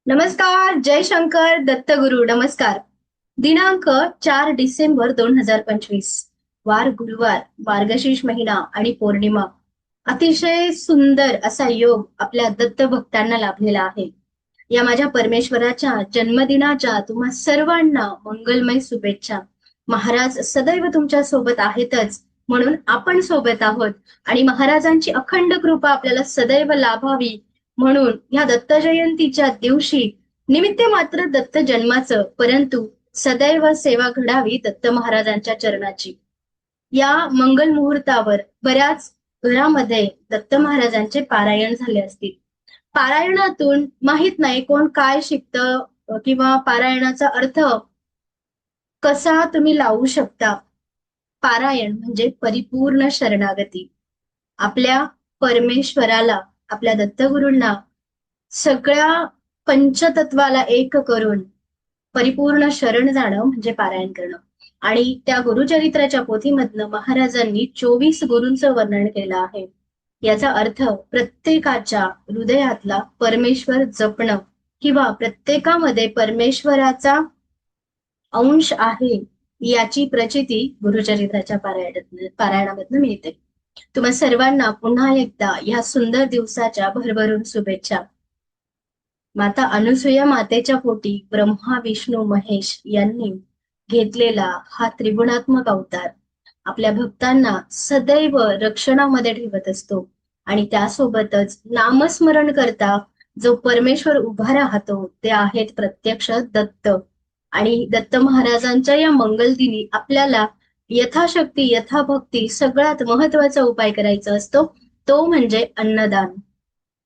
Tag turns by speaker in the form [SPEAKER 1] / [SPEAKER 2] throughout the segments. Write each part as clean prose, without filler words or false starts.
[SPEAKER 1] नमस्कार, जय शंकर दत्तगुरु. नमस्कार. दिनांक 4 डिसेंबर 2025, वार गुरुवार, मार्गशीर्ष महिना आणि पौर्णिमा. अतिशय सुंदर असा योग आपल्या दत्त भक्तांना लाभलेला आहे. या माझ्या परमेश्वराच्या जन्मदिनाच्या तुम्हा सर्वांना मंगलमय शुभेच्छा. महाराज सदैव तुमच्या सोबत आहेतच, म्हणून आपण सोबत आहोत. आणि महाराजांची अखंड कृपा आपल्याला सदैव लाभावी म्हणून या दत्त जयंतीच्या दिवशी निमित्त मात्र दत्त जन्माचं, परंतु सदैव सेवा घडावी दत्त महाराजांच्या चरणाची. या मंगल मुहूर्तावर बऱ्याच घरामध्ये दत्त महाराजांचे पारायण झाले असतील. पारायणातून माहित नाही कोण काय शिकतं किंवा पारायणाचा अर्थ कसा तुम्ही लावू शकता. पारायण म्हणजे परिपूर्ण शरणागती. आपल्या परमेश्वराला, आपल्या दत्तगुरूंना सगळ्या पंचतत्वाला एक करून परिपूर्ण शरण जाणं म्हणजे पारायण करणं. आणि त्या गुरुचरित्राच्या पोथीमधनं महाराजांनी 24 गुरूंचं वर्णन केलं आहे. याचा अर्थ प्रत्येकाच्या हृदयातला परमेश्वर जपणं किंवा प्रत्येकामध्ये परमेश्वराचा अंश आहे याची प्रचिती गुरुचरित्राच्या पारायणामधनं मिळते. तुम्हा सर्वांना पुन्हा एकदा या सुंदर दिवसाच्या भरभरून शुभेच्छा. माता अनुसूया मातेच्या पोटी ब्रह्मा विष्णू महेश यांनी घेतलेला हा त्रिगुणात्मक अवतार आपल्या भक्तांना सदैव रक्षणामध्ये ठेवत असतो. आणि त्यासोबतच नामस्मरण करता जो परमेश्वर उभा राहतो ते आहेत प्रत्यक्ष दत्त. आणि दत्त महाराजांच्या या मंगलदिनी आपल्याला यथाशक्ती यथाभक्ती सगळ्यात महत्वाचा उपाय करायचा असतो, तो म्हणजे अन्नदान.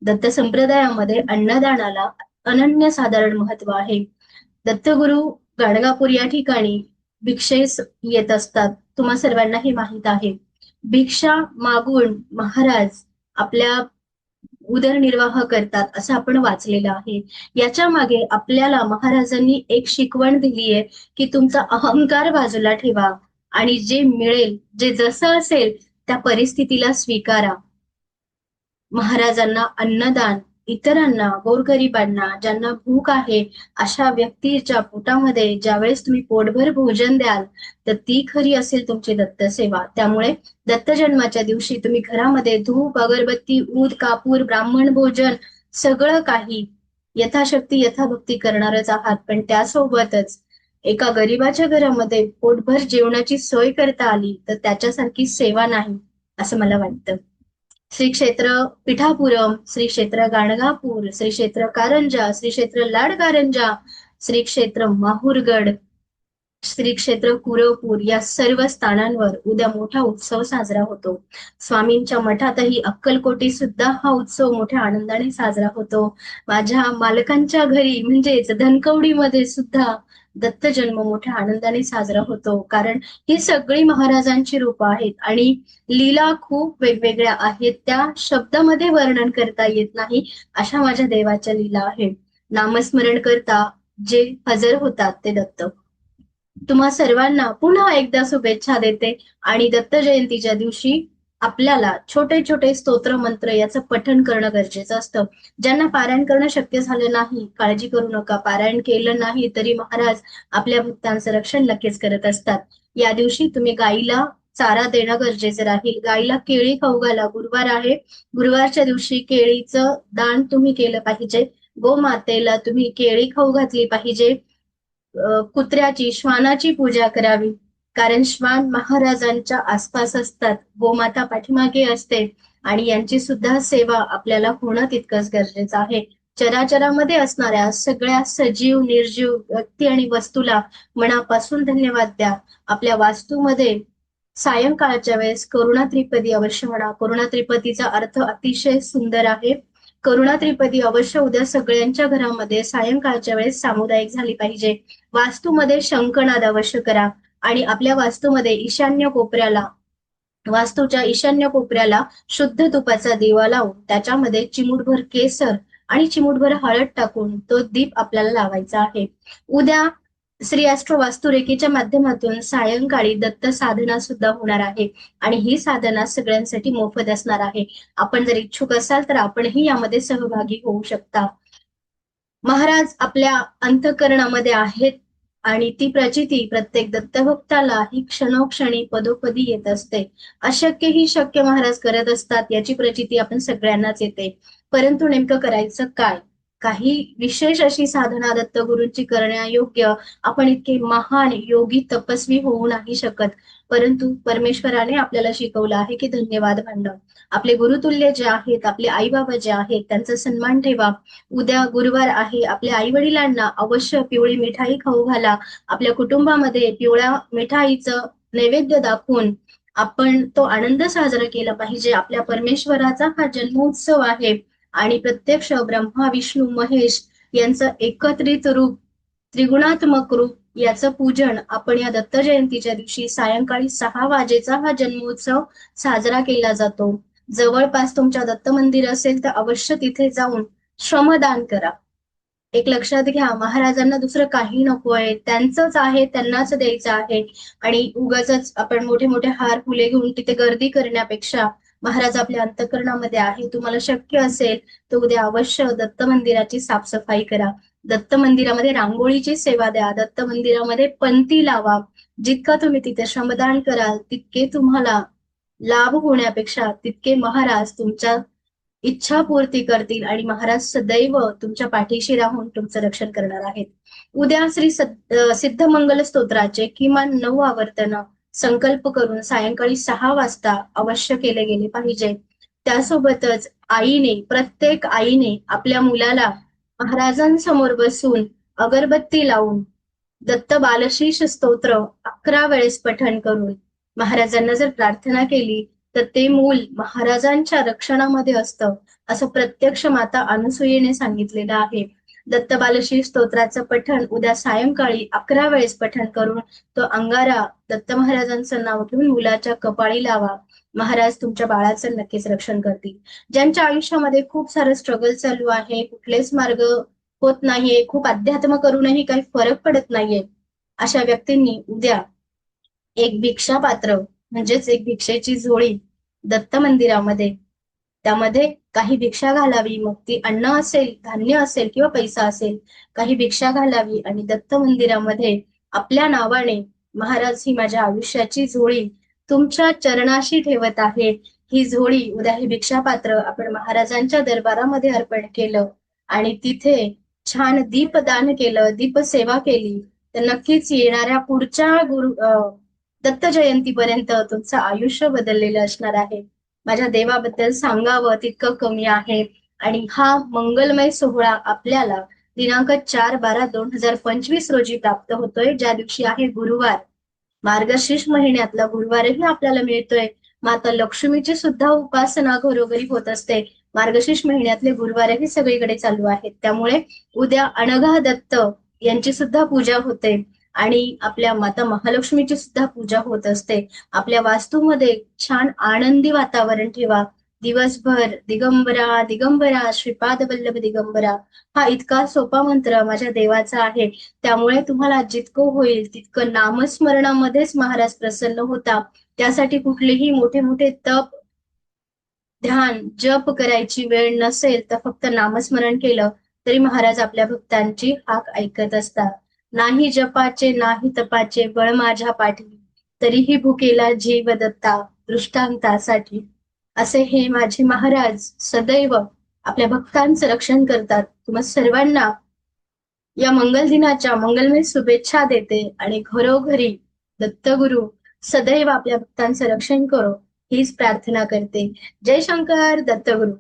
[SPEAKER 1] दत्त संप्रदायामध्ये अन्नदानाला अनन्यसाधारण महत्व आहे. दत्तगुरु गाणगापूर या ठिकाणी भिक्षेस येत असतात. तुम्हा सर्वांनाही माहित आहे. भिक्षा मागून महाराज आपल्या उदरनिर्वाह करतात असं आपण वाचलेलं आहे. याच्या मागे आपल्याला महाराजांनी एक शिकवण दिली आहे की तुमचा अहंकार बाजूला ठेवा आणि जे मिळेल, जे जसं असेल त्या परिस्थितीला स्वीकारा. महाराजांना अन्नदान, इतरांना, गोरगरिबांना, ज्यांना भूक आहे अशा व्यक्तीच्या पोटामध्ये ज्यावेळेस तुम्ही पोटभर भोजन द्याल तर ती खरी असेल तुमची दत्त सेवा. त्यामुळे दत्त जन्माच्या दिवशी तुम्ही घरामध्ये धूप, अगरबत्ती, ऊद, कापूर, ब्राह्मण भोजन सगळं काही यथाशक्ती यथाभक्ती करणारच आहात. पण त्यासोबतच एका गरीबाच्या घरामध्ये पोटभर जेवणाची सोय करता आली तर त्याच्यासारखी सेवा नाही असं मला वाटतं. श्री क्षेत्र पिठापुरम, श्री क्षेत्र गाणगापूर, श्री क्षेत्र कारंजा, श्री क्षेत्र लाडकारंजा, श्री क्षेत्र माहुरगड, श्री क्षेत्र कुरवपूर या सर्व स्थानांवर उद्या मोठा उत्सव साजरा होतो. स्वामींच्या मठातही अक्कलकोटी सुद्धा हा उत्सव मोठ्या आनंदाने साजरा होतो. माझ्या मालकांच्या घरी म्हणजेच धनकवडीमध्ये सुद्धा दत्त जन्म मोठ्या आनंदाने साजरा होतो. कारण ही सगळी महाराजांची रूप आहेत आणि लीला खूप वेगवेगळ्या आहेत. त्या शब्दामध्ये वर्णन करता येत नाही अशा माझ्या देवाच्या लीला आहेत. नामस्मरण करता जे हजर होतात ते दत्त. तुम्हा सर्वांना पुन्हा एकदा शुभेच्छा देते. आणि दत्त जयंतीच्या दिवशी आपल्याला छोटे छोटे स्तोत्र मंत्र याचं पठण करणं गरजेचं असतं. ज्यांना पारायण करणं शक्य झालं नाही, काळजी करू नका. पारायण केलं नाही तरी महाराज आपल्या भक्तांचं रक्षण नक्कीच करत असतात. या दिवशी तुम्ही गाईला चारा देणं गरजेचं राहील. गाईला केळी खाऊ घाला. गुरुवार आहे, गुरुवारच्या दिवशी केळीचं दान तुम्ही केलं पाहिजे. गोमातेला तुम्ही केळी खाऊ घातली पाहिजे. कुत्र्याची, श्वानाची पूजा करावी. कारण श्वान महाराजांच्या आसपास असतात, गोमाता पाठीमागे असते आणि यांची सुद्धा सेवा आपल्याला होणं तितकंच गरजेचं आहे. चराचरामध्ये असणाऱ्या सगळ्या सजीव निर्जीव व्यक्ती आणि वस्तूला मनापासून धन्यवाद द्या. आपल्या वास्तूमध्ये सायंकाळच्या वेळेस करुणा त्रिपदी अवश्य म्हणा. करुणा त्रिपदीचा अर्थ अतिशय सुंदर आहे. करुणा त्रिपदी अवश्य उद्या सगळ्यांच्या घरामध्ये सायंकाळच्या वेळेस सामुदायिक झाली पाहिजे. वास्तूमध्ये शंखनाद अवश्य करा. आणि आपल्या वास्तूमध्ये वास्तूच्या ईशान्य कोपऱ्याला शुद्ध तुपाचा दिवा लावून त्याच्यामध्ये चिमूटभर केसर आणि चिमूटभर हळद टाकून तो दीप आपल्याला लावायचा आहे. उद्या श्री ॲस्ट्रो वास्तुरेखेच्या माध्यमातून सायंकाळी दत्त साधना सुद्धा होणार आहे आणि ही साधना सगळ्यांसाठी मोफत असणार आहे. आपण जर इच्छुक असाल तर आपणही यामध्ये सहभागी होऊ शकता. महाराज आपल्या अंतःकरणामध्ये आहेत आणि ती प्रचिती प्रत्येक दत्तभक्ताला ही क्षणोक्षणी पदोपदी येत असते. अशक्य ही शक्य महाराज करत असतात याची प्रचिती आपण सगळ्यांनाच येते. परंतु नेमकं करायचं काय? काही विशेष अशी साधना दत्तगुरूंची करण्यायोग्य आपण इतके महान योगी तपस्वी होऊ नाही शकत. परंतु परमेश्वराने आपल्याला शिकवलं आहे की धन्यवाद मांडा. आपले गुरुतुल्य जे आहेत, आपले आई बाबा जे आहेत त्यांचा सन्मान ठेवा. उद्या गुरुवार आहे, आपल्या आई वडिलांना अवश्य पिवळी मिठाई खाऊ घाला. आपल्या कुटुंबामध्ये पिवळ्या मिठाईचं नैवेद्य दाखवून आपण तो आनंद साजरा केला पाहिजे. आपल्या परमेश्वराचा हा जन्मोत्सव आहे आणि प्रत्यक्ष ब्रह्मा विष्णू महेश यांचं एकत्रित रूप, त्रिगुणात्मक रूप याचं पूजन आपण या दत्त जयंतीच्या दिवशी सायंकाळी 6 वाजेचा हा जन्मोत्सव साजरा केला जातो. जवळपास तुमच्या दत्त मंदिर असेल तर अवश्य तिथे जाऊन श्रमदान करा. एक लक्षात घ्या, महाराजांना दुसरं काही नकोय, त्यांचंच आहे, त्यांनाच द्यायचं आहे. आणि उगाचच आपण मोठे मोठे हार फुले घेऊन तिथे गर्दी करण्यापेक्षा महाराज आपल्या अंतःकरणामध्ये आहे. तुम्हाला शक्य असेल तर उद्या अवश्य दत्त मंदिराची साफसफाई करा. दत्त मंदिरामध्ये रांगोळीची सेवा द्या. दत्त मंदिरामध्ये पंथी लावा. जितका तुम्ही तिथे श्रमदान कराल तितके तुम्हाला लाभ होण्यापेक्षा तितके महाराज तुमच्या इच्छा पूर्ती करतील आणि महाराज सदैव तुमच्या पाठीशी राहून तुमचं रक्षण करणार आहेत. उद्या सिद्ध मंगल स्तोत्राचे किमान 9 आवर्तन संकल्प करून सायंकाळी 6 वाजता अवश्य केले गेले पाहिजे. त्यासोबतच प्रत्येक आईने आपल्या मुलाला महाराजांसमोर बसून अगरबत्ती लावून दत्त बालशीष स्तोत्र 11 वेळेस पठण करून महाराजांना जर प्रार्थना केली तर ते मूल महाराजांच्या रक्षणामध्ये असतं, असं प्रत्यक्ष माता अनसुयेने सांगितलेलं आहे. दत्त बालशीष स्तोत्राचं पठण उद्या सायंकाळी 11 वेळेस पठण करून तो अंगारा दत्त महाराजांचं नाव घेऊन मुलाच्या कपाळी लावा. महाराज तुमच्या बाळाचं नक्कीच रक्षण करतील. ज्यांच्या आयुष्यामध्ये खूप सारं स्ट्रगल चालू आहे, कुठलेच मार्ग होत नाहीये, खूप अध्यात्म करूनही काही फरक पडत नाहीये, अशा व्यक्तींनी उद्या एक भिक्षा पात्र म्हणजेच एक भिक्षेची झोळी दत्त मंदिरामध्ये, त्यामध्ये काही भिक्षा घालावी. मग ती अन्न असेल, धान्य असेल किंवा पैसा असेल, काही भिक्षा घालावी आणि दत्त मंदिरामध्ये आपल्या नावाने महाराज ही माझ्या आयुष्याची झोळी तुमच्या चरणाशी ठेवत आहे. ही झोळी उद्या हे भिक्षा पात्र आपण महाराजांच्या दरबारामध्ये अर्पण केलं आणि तिथे छान दीपदान केलं, दीपसेवा केली तर नक्कीच येणाऱ्या पुढच्या दत्त जयंतीपर्यंत तुमचं आयुष्य बदललेलं असणार आहे. माझ्या देवाबद्दल सांगावं तितकं कमी आहे. आणि हा मंगलमय सोहळा आपल्याला दिनांक 4/12/2025 रोजी प्राप्त होतोय, ज्या दिवशी आहे गुरुवार. मार्गशीर्ष महिन्यातला गुरुवारही आपल्याला मिळतोय. माता लक्ष्मीची सुद्धा उपासना घरोघरी होत असते. मार्गशीर्ष महिन्यातले गुरुवारही सगळीकडे चालू आहेत. त्यामुळे उद्या अनघा दत्त यांची सुद्धा पूजा होते आणि आपल्या माता महालक्ष्मीची सुद्धा पूजा होत असते. आपल्या वास्तूमध्ये छान आनंदी वातावरण ठेवा. दिवसभर दिगंबरा दिगंबरा श्रीपाद वल्लभ दिगंबरा हा इतका सोपा मंत्र माझ्या देवाचा आहे. त्यामुळे तुम्हाला जितकं होईल तितकं नामस्मरणामध्येच महाराज प्रसन्न होता. त्यासाठी कुठलेही मोठे मोठे तप, ध्यान, जप करायची वेळ नसेल तर फक्त नामस्मरण केलं तरी महाराज आपल्या भक्तांची हाक ऐकत असतात. नाही जपाचे नाही तपाचे बळ माझ्या पाठी, तरीही भुकेला जीव दत्ता दृष्टांतासाठी. असे हे माझे महाराज सदैव आपल्या भक्तांचं रक्षण करतात. तुम्हा सर्वांना या मंगल दिनाच्या मंगलमय शुभेच्छा देते आणि घरोघरी दत्तगुरु सदैव आपल्या भक्तांचं रक्षण करो हीच प्रार्थना करते. जय शंकर दत्तगुरु.